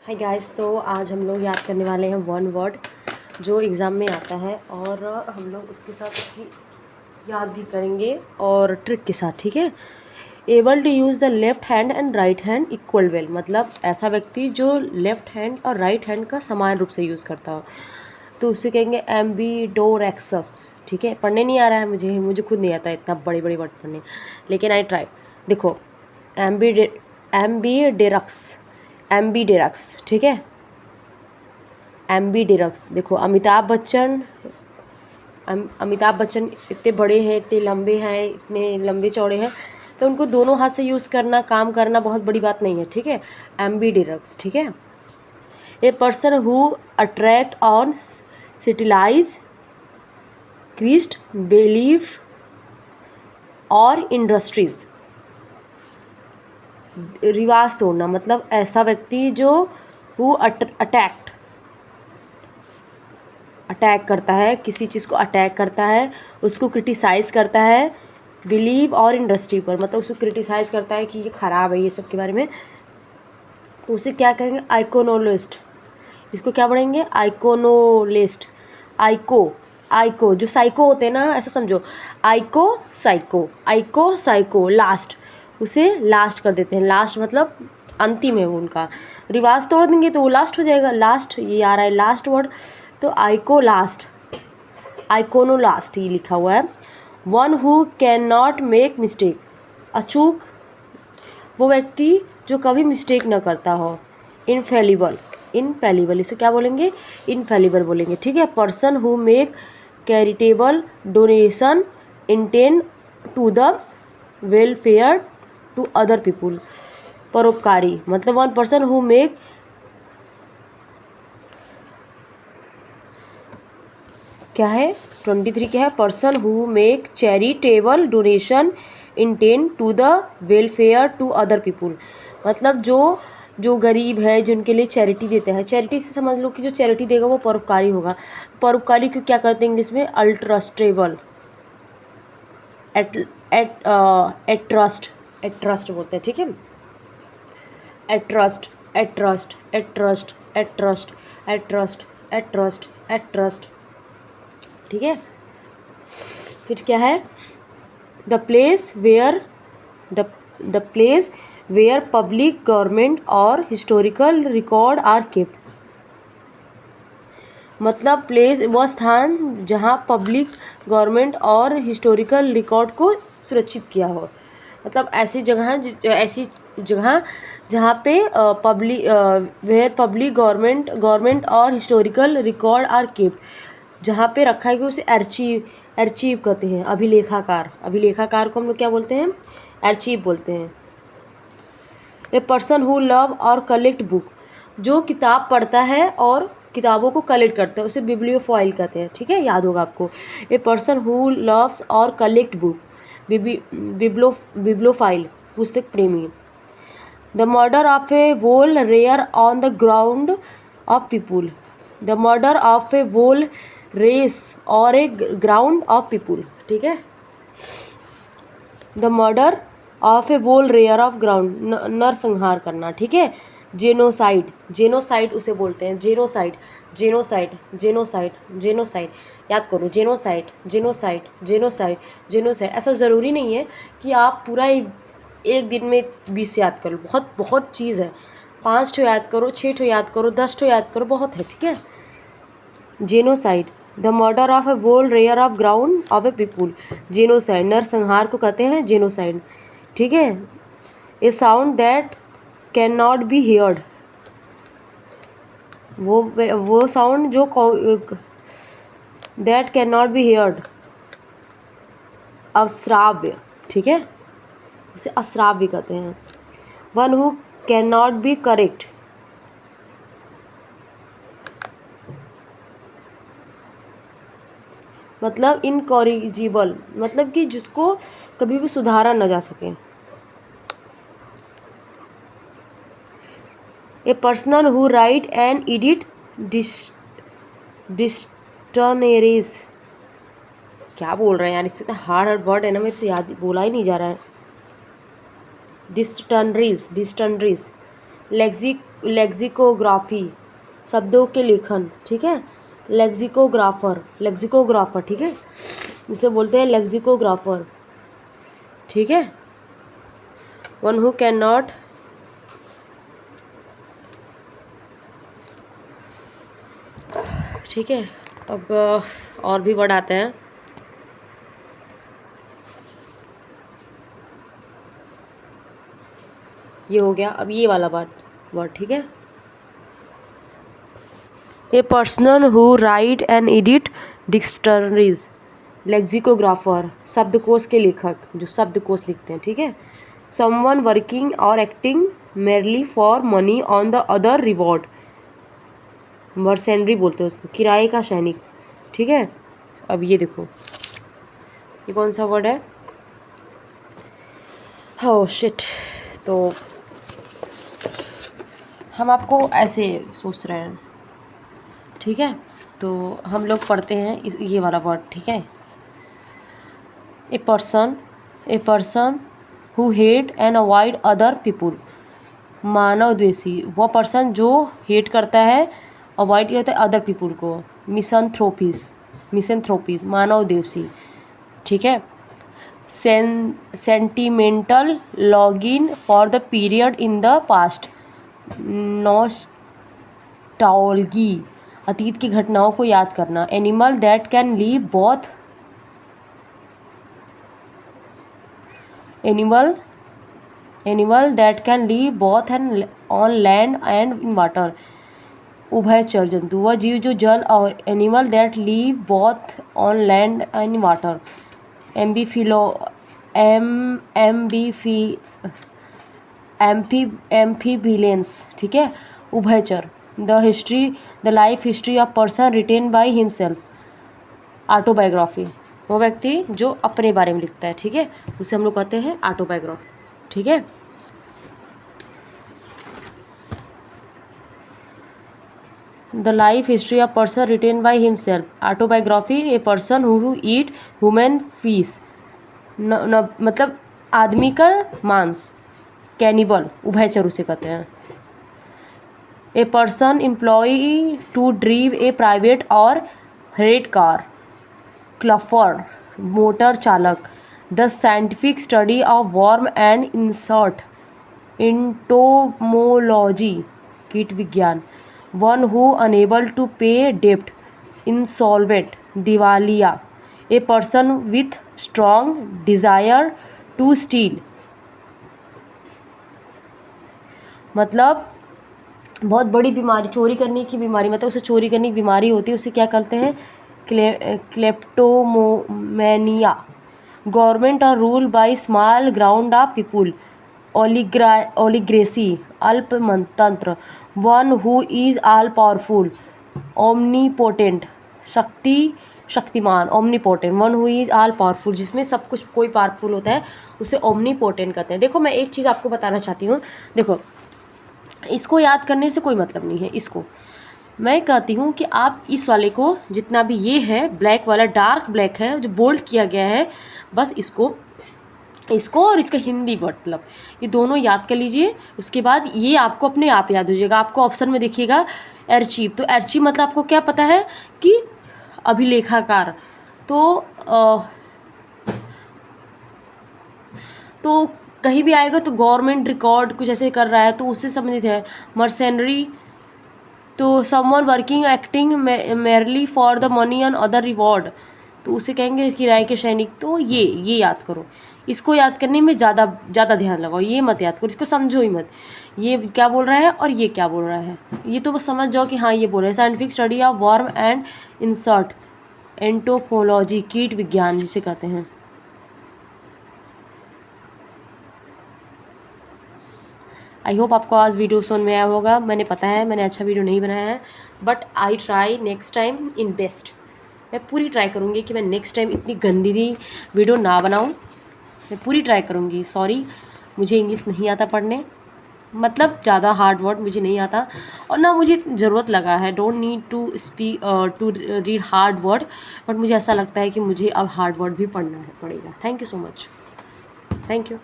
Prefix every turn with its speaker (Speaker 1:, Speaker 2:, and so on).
Speaker 1: Hi guys, तो आज हम लोग याद करने वाले हैं वन वर्ड जो एग्ज़ाम में आता है और हम लोग उसके साथ उसकी याद भी करेंगे और ट्रिक के साथ। ठीक है। Able to use the left hand and right hand equal well, मतलब ऐसा व्यक्ति जो लेफ्ट हैंड और राइट हैंड का समान रूप से यूज़ करता हो, तो उसे कहेंगे एम्बीडोरेक्सस। ठीक है। पढ़ने नहीं आ रहा है मुझे खुद नहीं आता इतना बड़े बड़े वर्ड पढ़ने, लेकिन आई ट्राई। देखो, एम्बीडेरक्स, एम्बीडेरक्स। ठीक है। एम्बीडेरक्स। देखो, अमिताभ बच्चन इतने बड़े हैं, इतने लंबे हैं, इतने लंबे चौड़े हैं, तो उनको दोनों हाथ से यूज़ करना, काम करना बहुत बड़ी बात नहीं है। ठीक है। एम्बीडेरक्स। ठीक है। A person who attract on सिटिलाइज क्रिस्ट बिलीफ और इंडस्ट्रीज। रिवाज तोड़ना, मतलब ऐसा व्यक्ति जो हु अटैक करता है, किसी चीज़ को अटैक करता है, उसको क्रिटिसाइज़ करता है, बिलीव और इंडस्ट्री पर, मतलब उसको क्रिटिसाइज़ करता है कि ये ख़राब है, ये सब के बारे में, तो उसे क्या कहेंगे? आइकोनोलिस्ट। इसको क्या पढ़ेंगे? आइकोनोलिस्ट। आइको जो साइको होते हैं ना, ऐसा समझो। आइको साइको लास्ट, उसे लास्ट कर देते हैं। लास्ट मतलब अंतिम है वो उनका। रिवाज तोड़ देंगे तो वो लास्ट हो जाएगा। लास्ट, ये आ रहा है लास्ट वर्ड, तो आइको लास्ट, आइकोनो लास्ट ये लिखा हुआ है। One who can not make mistake, अचूक, वो व्यक्ति जो कभी मिस्टेक न करता हो। इनफेलिबल, इनफेलिबल इसको क्या बोलेंगे? इनफेलिबल बोलेंगे। ठीक है। Person who make charitable donation intend to the welfare to other people, परोपकारी, मतलब वन पर्सन हु मेक, क्या है 23 क्या है? Person who make charitable donation intend to the welfare to other people, मतलब जो गरीब है, जिनके लिए चैरिटी देते हैं। चैरिटी से समझ लो कि जो चैरिटी देगा वो परोपकारी होगा। परोपकारी को क्या करते हैं इंग्लिश में? अल्ट्रस्टेबल, एट्रस्ट बोलते हैं। ठीक है। एट्रस्ट, एट्रस्ट, एट्रस्ट, एट्रस्ट, एट्रस्ट, एट्रस्ट, एट्रस्ट। ठीक है। फिर क्या है? The place where, the place where public, government और हिस्टोरिकल रिकॉर्ड आर केप्ट, मतलब प्लेस वह स्थान जहाँ पब्लिक, गवर्नमेंट और हिस्टोरिकल रिकॉर्ड को सुरक्षित किया हो, मतलब ऐसी जगह जहाँ पे पब्लिक, वेयर पब्लिक, गवर्नमेंट और हिस्टोरिकल रिकॉर्ड आर केप्ट, जहाँ पे रखा है कि उसे अर्चीव कहते हैं। अभिलेखाकार को हम लोग क्या बोलते हैं? अर्चीव बोलते हैं। ए पर्सन हु लव और कलेक्ट बुक, जो किताब पढ़ता है और किताबों को कलेक्ट करता है, उसे बिब्लियोफाइल कहते हैं। ठीक है, याद होगा आपको। ए पर्सन हु लव्स और कलेक्ट बुक, बिब्लोफाइल, पुस्तक प्रेमी। The murder of a whole rare on the ground of people, the murder of a whole race और ए ग्राउंड ऑफ पीपुल। ठीक है। The murder of a whole rare of ground, नरसंहार करना। ठीक है। Genocide, genocide उसे बोलते हैं। जेनोसाइड, जेनोसाइड, जेनोसाइड, जेनोसाइड, याद करो। Genocide, genocide, genocide, genocide. ऐसा ज़रूरी नहीं है कि आप पूरा एक दिन में 20 याद कर लो। बहुत बहुत चीज़ है। 5 ठो याद करो, 6 ठो याद करो, 10 ठो याद करो, बहुत है। ठीक है। Genocide, the murder of a whole rare of ground of a people. Genocide, नरसंहार को कहते हैं जेनोसाइड। ठीक है। A sound that can not be heard, वो साउंड जो that can not be heard, अश्राव्य। ठीक है, उसे अश्राव्य कहते हैं। One who can not be correct, मतलब इनकॉरिजिबल, मतलब कि जिसको कभी भी सुधारा न जा सके। A personal who write and edit डिस्टनरीज, क्या बोल रहे हैं यार, इससे तो हार्ड वर्ड है ना, मेरे से याद बोला ही नहीं जा रहा है। डिस्टनरीज, डिस्टनरीज, लेक्सिकोग्राफी, शब्दों के लेखन, ठीक है। लेक्सिकोग्राफर, ठीक है, इसे बोलते हैं लेक्सिकोग्राफर, ठीक है। वन हु कैन नॉट ठीक है। अब और भी वर्ड आते हैं। ये हो गया। अब ये वाला वर्ड, ठीक है। A person who write and edit dictionaries, lexicographer, शब्दकोश के लेखक, जो शब्दकोश लिखते हैं, ठीक है। Someone working or acting merely for money on the other reward, mercenary बोलते हैं उसको, किराए का सैनिक, ठीक है। अब ये देखो, ये कौन सा वर्ड है? Oh shit. तो हम आपको ऐसे सोच रहे हैं, ठीक है। तो हम लोग पढ़ते हैं ये वाला वर्ड, ठीक है। A person who hate and avoid other people, मानव द्वेषी, वह पर्सन जो हेट करता है, अवॉइड करता है अदर पीपुल को। मिसनथ्रोपीज, मानव द्वेषी, ठीक है। सेंटिमेंटल लॉगिन for the period in the past, nostalgia, अतीत की घटनाओं को याद करना। Animal that can live both and on land and in water, उभयचर जंतु, वह जीव जो जल और animal that live both on land and water. Amphibians, ठीक है, उभयचर। The life history of person written by himself, autobiography, वो व्यक्ति जो अपने बारे में लिखता है, ठीक है, उसे हम लोग कहते हैं ऑटोबायोग्राफी, ठीक है। The life history of person written by himself, autobiography. A person who eat human flesh, मतलब आदमी का मांस, कैनिबल, उभयचर उसे कहते हैं। A person employ to drive a private और हेड कार, क्लफर्ड, मोटर चालक। The scientific study of worm and insect, entomology, कीट विज्ञान। वन हु अनेबल टू पे डेप्ट, इंसॉल्वेंट, दिवालिया। A person with strong desire to steal, मतलब बहुत बड़ी बीमारी, चोरी करने की बीमारी, मतलब उसे चोरी करने की बीमारी होती है, उसे क्या कहते हैं? Kleptomania. Government or rule by small ground of people, oligarchy, अल्पतंत्र। One who is all powerful, omnipotent, शक्तिमान, omnipotent. One who is all powerful, जिसमें सब कुछ कोई पावरफुल होता है, उसे ओमनीपोटेंट कहते हैं। देखो मैं एक चीज़ आपको बताना चाहती हूँ, देखो इसको याद करने से कोई मतलब नहीं है। इसको मैं कहती हूँ कि आप इस वाले को, जितना भी ये है ब्लैक वाला, डार्क ब्लैक है जो बोल्ड किया गया है, बस इसको और इसका हिंदी मतलब ये दोनों याद कर लीजिए। उसके बाद ये आपको अपने आप याद हो जाएगा। आपको ऑप्शन में देखिएगा एर्चीव, तो एर्चीव मतलब आपको क्या पता है कि अभिलेखाकार। तो कहीं भी आएगा तो गवर्नमेंट रिकॉर्ड कुछ ऐसे कर रहा है तो उससे संबंधित है। मर्सेनरी, तो someone working acting merely for the money on other reward, तो उसे कहेंगे किराए के सैनिक। तो ये याद करो, इसको याद करने में ज़्यादा ध्यान लगाओ, ये मत याद करो, इसको समझो ही मत, ये क्या बोल रहा है और ये क्या बोल रहा है, ये तो बस समझ जाओ कि हाँ ये बोल रहा है। Scientific study of worm and insect, entomology, कीट विज्ञान जिसे कहते हैं। आई होप आपको आज वीडियो समझ में आया होगा। मैंने पता है मैंने अच्छा वीडियो नहीं बनाया है, but I try next time in best. मैं पूरी ट्राई करूँगी कि मैं नेक्स्ट टाइम इतनी गंदी वीडियो ना बनाऊँ, मैं पूरी ट्राई करूँगी। सॉरी, मुझे इंग्लिश नहीं आता पढ़ने, मतलब ज़्यादा हार्ड वर्ड मुझे नहीं आता और ना मुझे ज़रूरत लगा है। Don't need to speak to read hard word, but मुझे ऐसा लगता है कि मुझे अब हार्ड वर्ड भी पढ़ना पड़ेगा। Thank you so much, thank you.